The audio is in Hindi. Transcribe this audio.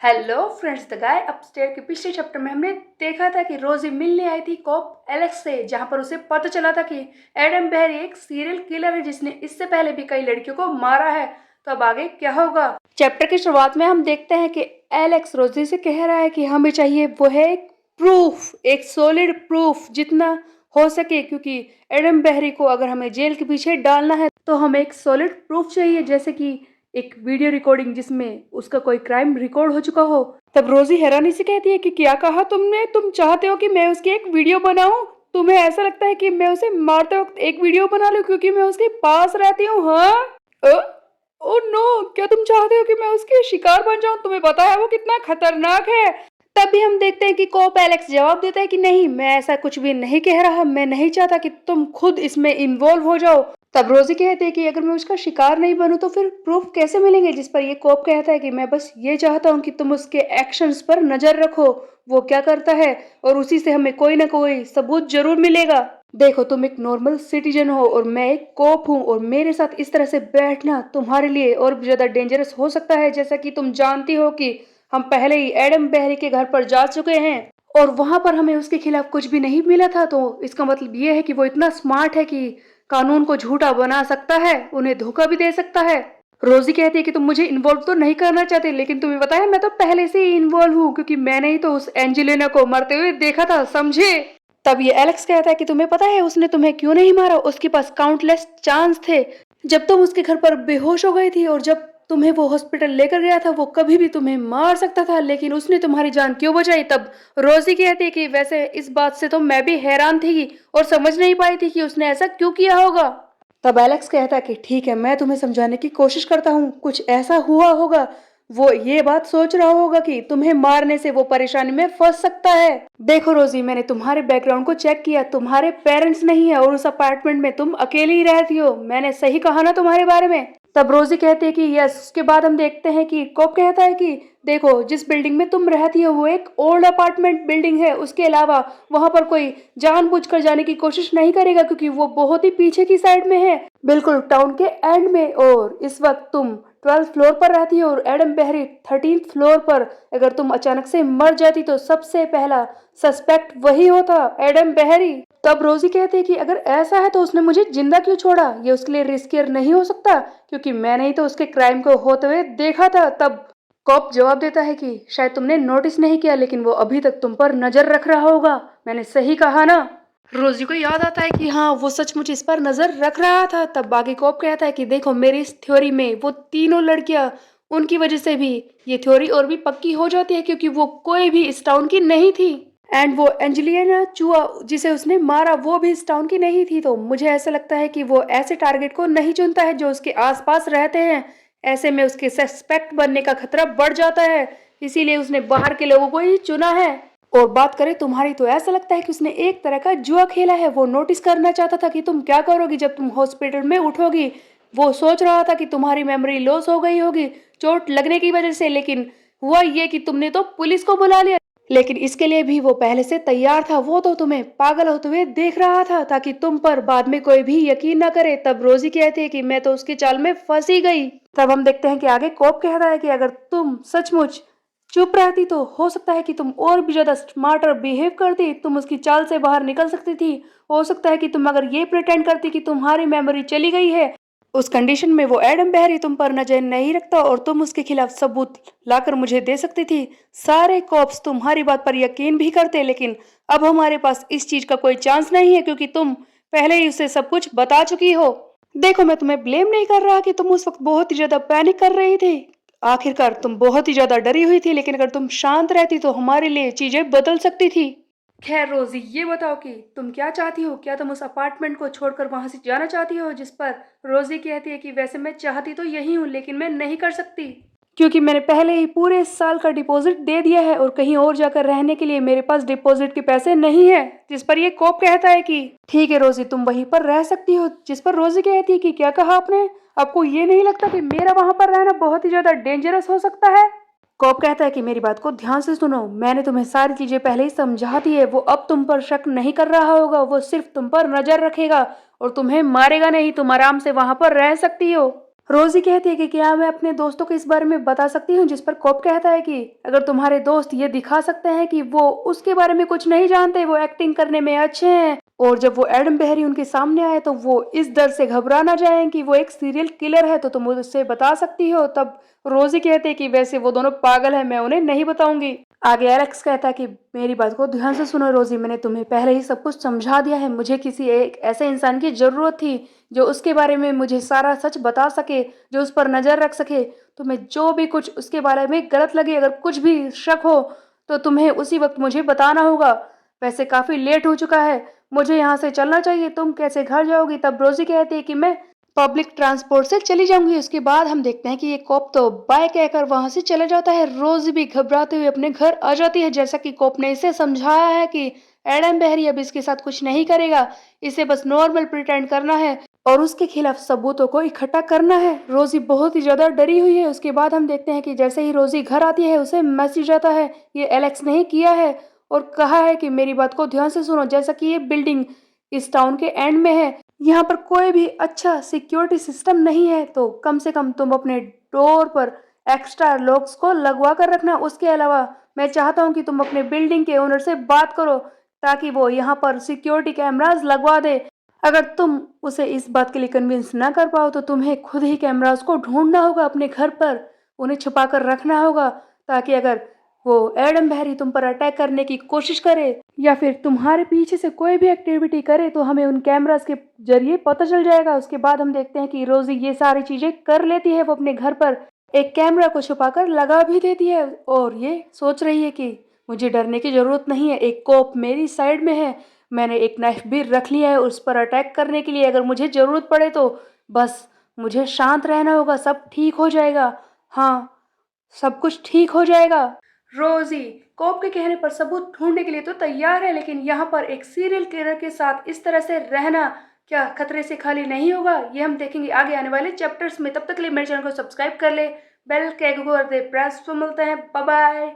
Hello friends, the guy upstair के पिछले चैप्टर में हमने देखा था कि रोजी मिलने आई थी कॉप एलेक्स से, जहां पर उसे पता चला था कि एडम बेहरी एक सीरियल किलर है जिसने इससे पहले भी कई लड़कियों को मारा है। तो अब आगे क्या होगा? चैप्टर की शुरुआत में हम देखते हैं कि एलेक्स रोजी से कह रहा है कि हमें चाहिए वो है एक प्रूफ, एक सॉलिड प्रूफ जितना हो सके, क्योंकि एडम बेहरी को अगर हमें जेल के पीछे डालना है तो हमें एक सॉलिड प्रूफ चाहिए, जैसे कि एक वीडियो रिकॉर्डिंग जिसमें उसका कोई क्राइम रिकॉर्ड हो चुका हो। तब रोजी हैरानी से कहती है कि क्या कहा तुमने? तुम चाहते हो कि मैं उसकी एक वीडियो बनाऊं? तुम्हें ऐसा लगता है कि मैं उसे मारते वक्त एक वीडियो बना लूं क्योंकि मैं उसके पास रहती हूँ? हाँ? ओ नो, क्या तुम चाहते हो कि मैं उसके शिकार बन जाऊं? तुम्हें पता है वो कितना खतरनाक है। तभी हम देखते हैं कि कोप एलेक्स जवाब देता है कि नहीं, मैं ऐसा कुछ भी नहीं कह रहा, मैं नहीं चाहता कि तुम खुद इसमें इन्वॉल्व हो जाओ। तब रोजी कहते हैं कि अगर मैं उसका शिकार नहीं बनूं तो फिर प्रूफ कैसे मिलेंगे? जिस पर ये कोप कहता है कि मैं बस ये चाहता हूं कि तुम उसके एक्शंस पर नजर रखो, वो क्या करता है, और उसी से हमें कोई ना कोई सबूत जरूर मिलेगा। देखो, तुम एक नॉर्मल सिटीजन हो और मैं एक कोप हूँ, और मेरे साथ इस तरह से बैठना तुम्हारे लिए और भी ज्यादा डेंजरस हो सकता है। जैसा कि तुम जानती हो कि हम पहले ही एडम बेहरी के घर पर जा चुके हैं और वहां पर हमें उसके खिलाफ कुछ भी नहीं मिला था, तो इसका मतलब ये है कि वो इतना स्मार्ट है कि कानून को झूठा बना सकता है, उन्हें धोखा भी दे सकता है। रोजी कहती है कि तुम मुझे इन्वॉल्व तो नहीं करना चाहते, लेकिन तुम्हें पता है मैं तो पहले से ही इन्वॉल्व हूँ, क्योंकि मैंने ही तो उस एंजेलिना को मरते हुए देखा था, समझे? तब ये एलेक्स कहता है कि तुम्हें पता है उसने तुम्हें क्यों नहीं मारा? उसके पास काउंटलेस चांस थे। जब तुम उसके घर पर बेहोश हो गई थी और जब तुम्हें वो हॉस्पिटल लेकर गया था, वो कभी भी तुम्हें मार सकता था, लेकिन उसने तुम्हारी जान क्यों बचाई? तब रोजी कहती है कि वैसे इस बात से तो मैं भी हैरान थी और समझ नहीं पाई थी कि उसने ऐसा क्यों किया होगा। तब एलेक्स कहता है कि ठीक है, मैं तुम्हें समझाने की कोशिश करता हूँ, कुछ ऐसा हुआ होगा, वो ये बात सोच रहा होगा कि तुम्हें मारने से वो परेशानी में फंस सकता है। देखो रोजी, मैंने तुम्हारे बैकग्राउंड को चेक किया, तुम्हारे पेरेंट्स नहीं है और उस अपार्टमेंट में तुम अकेली ही रहती हो, मैंने सही कहा ना तुम्हारे बारे में? तब रोजी कहती है कि यस। उसके बाद हम देखते हैं कि कॉप कहता है कि देखो, जिस बिल्डिंग में तुम रहती हो वो एक ओल्ड अपार्टमेंट बिल्डिंग है, उसके अलावा वहां पर कोई जानबूझकर जाने की कोशिश नहीं करेगा, क्योंकि वो बहुत ही पीछे की साइड में है, बिल्कुल टाउन के एंड में। और इस वक्त तुम 12th फ्लोर पर रहती हो और एडम बेहरी 13th फ्लोर पर। अगर तुम अचानक से मर जाती तो सबसे पहला सस्पेक्ट वही होता, एडम बेहरी। तब रोजी कहती है कि अगर ऐसा है तो उसने मुझे जिंदा क्यों छोड़ा? ये उसके लिए रिस्कियर नहीं हो सकता, क्योंकि मैंने ही तो उसके क्राइम को होते हुए देखा था। तब कॉप जवाब देता है कि शायद तुमने नोटिस नहीं किया, लेकिन वो अभी तक तुम पर नजर रख रहा होगा, मैंने सही कहा ना? रोजी को याद आता है कि हाँ, वो सचमुच इस पर नजर रख रहा था। तब बाकी कॉप कहता है कि देखो, मेरी इस थ्योरी में वो तीनों लड़कियां, उनकी वजह से भी ये थ्योरी और भी पक्की हो जाती है, क्योंकि वो कोई भी इस टाउन की नहीं थी। एंड वो एंजेलिना चुआ जिसे उसने मारा वो भी इस टाउन की नहीं थी। तो मुझे ऐसा लगता है कि वो ऐसे टारगेट को नहीं चुनता है जो उसके आसपास रहते हैं, ऐसे में उसके सस्पेक्ट बनने का खतरा बढ़ जाता है, इसीलिए उसने बाहर के लोगों को ही चुना है। और बात करें तुम्हारी, तो ऐसा लगता है कि उसने एक तरह का जुआ खेला है, वो नोटिस करना चाहता था कि तुम क्या करोगी जब तुम हॉस्पिटल में उठोगी। वो सोच रहा था कि तुम्हारी मेमोरी लॉस हो गई होगी चोट लगने की वजह से, लेकिन हुआ ये कि तुमने तो पुलिस को बुला लिया। लेकिन इसके लिए भी वो पहले से तैयार था, वो तो तुम्हें पागल होते हुए देख रहा था ताकि तुम पर बाद में कोई भी यकीन ना करे। तब रोजी कहती है कि मैं तो उसकी चाल में फंसी गई। तब हम देखते हैं कि आगे कोप कहता है कि अगर तुम सचमुच चुप रहती तो हो सकता है कि तुम और भी ज्यादा स्मार्टर बिहेव करती, तुम उसकी चाल से बाहर निकल सकती थी। हो सकता है कि तुम अगर ये प्रिटेंड करती कि तुम्हारी मेमोरी चली गई है, उस कंडीशन में वो एडम बेहरी तुम पर नजर नहीं रखता और तुम उसके खिलाफ सबूत लाकर मुझे दे सकती थी। सारे कॉप्स तुम्हारी बात पर यकीन भी करते, लेकिन अब हमारे पास इस चीज का कोई चांस नहीं है, क्योंकि तुम पहले ही उसे सब कुछ बता चुकी हो। देखो, मैं तुम्हें ब्लेम नहीं कर रहा कि तुम उस वक्त बहुत ही ज्यादा पैनिक कर रही थी, आखिरकार तुम बहुत ही ज्यादा डरी हुई थी, लेकिन अगर तुम शांत रहती तो हमारे लिए चीजें बदल सकती थी। खैर रोजी, ये बताओ कि तुम क्या चाहती हो? क्या तुम उस अपार्टमेंट को छोड़कर वहां से जाना चाहती हो? जिस पर रोजी कहती है कि वैसे मैं चाहती तो यही हूँ, लेकिन मैं नहीं कर सकती, क्योंकि मैंने पहले ही पूरे साल का डिपॉजिट दे दिया है और कहीं और जाकर रहने के लिए मेरे पास डिपॉजिट के पैसे नहीं है। जिस पर ये कोप कहता है कि ठीक है रोजी, तुम वहीं पर रह सकती हो। जिस पर रोजी कहती है कि क्या कहा आपने? आपको ये नहीं लगता कि मेरा वहां पर रहना बहुत ही ज्यादा डेंजरस हो सकता है? कॉप कहता है कि मेरी बात को ध्यान से सुनो, मैंने तुम्हें सारी चीजें पहले ही समझा दी है। वो अब तुम पर शक नहीं कर रहा होगा, वो सिर्फ तुम पर नजर रखेगा और तुम्हें मारेगा नहीं, तुम आराम से वहां पर रह सकती हो। रोजी कहती है कि क्या मैं अपने दोस्तों को इस बारे में बता सकती हूँ, जिस पर कॉप कहता है कि अगर तुम्हारे दोस्त ये दिखा सकते हैं कि वो उसके बारे में कुछ नहीं जानते, वो एक्टिंग करने में अच्छे हैं, और जब वो एडम बेहरी उनके सामने आए तो वो इस डर से घबरा ना जाए कि वो एक सीरियल किलर है, तो तुम उससे बता सकती हो। तब रोजी कहती है कि वैसे वो दोनों पागल है, मैं उन्हें नहीं बताऊंगी। आगे एलेक्स कहता है कि मेरी बात को ध्यान से सुनो रोजी, मैंने तुम्हें पहले ही सब कुछ समझा दिया है। मुझे किसी एक ऐसे इंसान की जरूरत थी जो उसके बारे में मुझे सारा सच बता सके, जो उस पर नजर रख सके। तुम्हें जो भी कुछ उसके बारे में गलत लगे, अगर कुछ भी शक हो, तो तुम्हें उसी वक्त मुझे बताना होगा। वैसे काफी लेट हो चुका है, मुझे यहाँ से चलना चाहिए, तुम कैसे घर जाओगी? तब रोजी कहती है कि मैं पब्लिक ट्रांसपोर्ट से चली जाऊंगी। उसके बाद हम देखते हैं कि ये कॉप तो बाय कहकर वहां से चले जाता है। रोज भी घबराते हुए अपने घर आ जाती है, जैसा कि कॉप ने इसे समझाया है कि एडम बेहरी अब इसके साथ कुछ नहीं करेगा, इसे बस नॉर्मल प्रिटेंड करना है और उसके खिलाफ सबूतों को इकट्ठा करना है। रोजी बहुत ही ज्यादा डरी हुई है। उसके बाद हम देखते हैं कि जैसे ही रोजी घर आती है, उसे मैसेज आता है, ये एलेक्स ने ही किया है और कहा है कि मेरी बात को ध्यान से सुनो, जैसा कि ये बिल्डिंग इस टाउन के एंड में है, यहाँ पर कोई भी अच्छा सिक्योरिटी सिस्टम नहीं है, तो कम से कम तुम अपने डोर पर एक्स्ट्रा लॉक्स को लगवा कर रखना। उसके अलावा मैं चाहता हूँ कि तुम अपने बिल्डिंग के ओनर से बात करो ताकि वो यहाँ पर सिक्योरिटी कैमरास लगवा दे। अगर तुम उसे इस बात के लिए कन्विंस ना कर पाओ तो तुम्हें खुद ही कैमरास को ढूंढना होगा अपने घर पर, उन्हें छुपा कर रखना होगा, ताकि अगर वो एडम बहरी तुम पर अटैक करने की कोशिश करे या फिर तुम्हारे पीछे से कोई भी एक्टिविटी करे तो हमें उन कैमरास के जरिए पता चल जाएगा। उसके बाद हम देखते हैं कि रोजी ये सारी चीजें कर लेती है। वो अपने घर पर एक कैमरा को छुपाकर लगा भी देती है और ये सोच रही है कि मुझे डरने की जरूरत नहीं है, एक कोप मेरी साइड में है, मैंने एक नाइफ भी रख लिया है उस पर अटैक करने के लिए, अगर मुझे जरूरत पड़े तो बस मुझे शांत रहना होगा, सब ठीक हो जाएगा। हाँ, सब कुछ ठीक हो जाएगा। रोजी कोप के कहने पर सबूत ढूंढने के लिए तो तैयार है, लेकिन यहाँ पर एक सीरियल किलर के साथ इस तरह से रहना क्या खतरे से खाली नहीं होगा, ये हम देखेंगे आगे आने वाले चैप्टर्स में। तब तक के लिए मेरे चैनल को सब्सक्राइब कर ले, बेल के आइकन को कर दे प्रेस। तो मिलते हैं, बाय बाय।